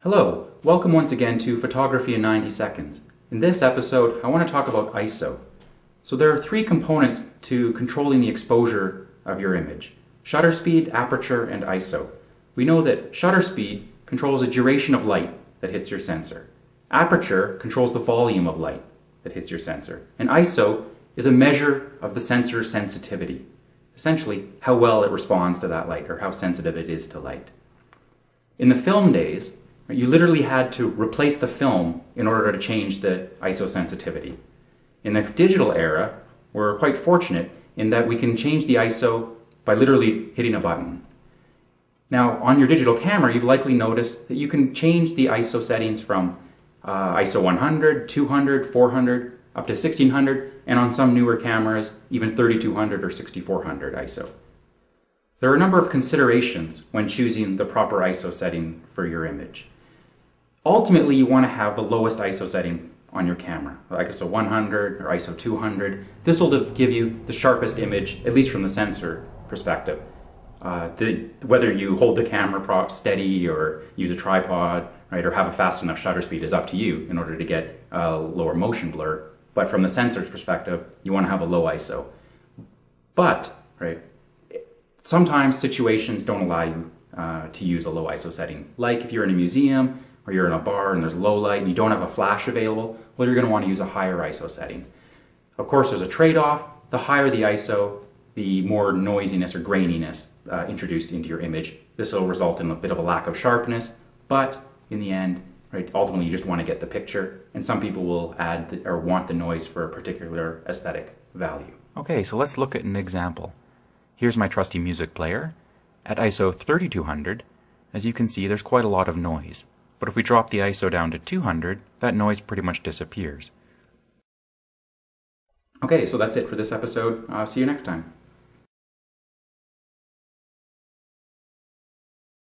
Hello, welcome once again to Photography in 90 Seconds. In this episode, I want to talk about ISO. So there are three components to controlling the exposure of your image: shutter speed, aperture, and ISO. We know that shutter speed controls the duration of light that hits your sensor. Aperture controls the volume of light that hits your sensor. And ISO is a measure of the sensor's sensitivity. Essentially, how well it responds to that light or how sensitive it is to light. In the film days, you literally had to replace the film in order to change the ISO sensitivity. In the digital era, we're quite fortunate in that we can change the ISO by literally hitting a button. Now, on your digital camera, you've likely noticed that you can change the ISO settings from ISO 100, 200, 400, up to 1600, and on some newer cameras, even 3200 or 6400 ISO. There are a number of considerations when choosing the proper ISO setting for your image. Ultimately, you want to have the lowest ISO setting on your camera, like ISO 100 or ISO 200. This will give you the sharpest image, at least from the sensor perspective. Whether you hold the camera prop steady or use a tripod, right, or have a fast enough shutter speed is up to you in order to get a lower motion blur. But from the sensor's perspective, you want to have a low ISO. But, right, sometimes situations don't allow you to use a low ISO setting. Like if you're in a museum or you're in a bar and there's low light and you don't have a flash available, well, you're going to want to use a higher ISO setting. Of course, there's a trade-off. The higher the ISO, the more noisiness or graininess introduced into your image. This will result in a bit of a lack of sharpness, but in the end, right, ultimately you just want to get the picture, and some people will add or want the noise for a particular aesthetic value. Okay, so let's look at an example. Here's my trusty music player. At ISO 3200, as you can see, there's quite a lot of noise. But if we drop the ISO down to 200, that noise pretty much disappears. Okay, so that's it for this episode. See you next time.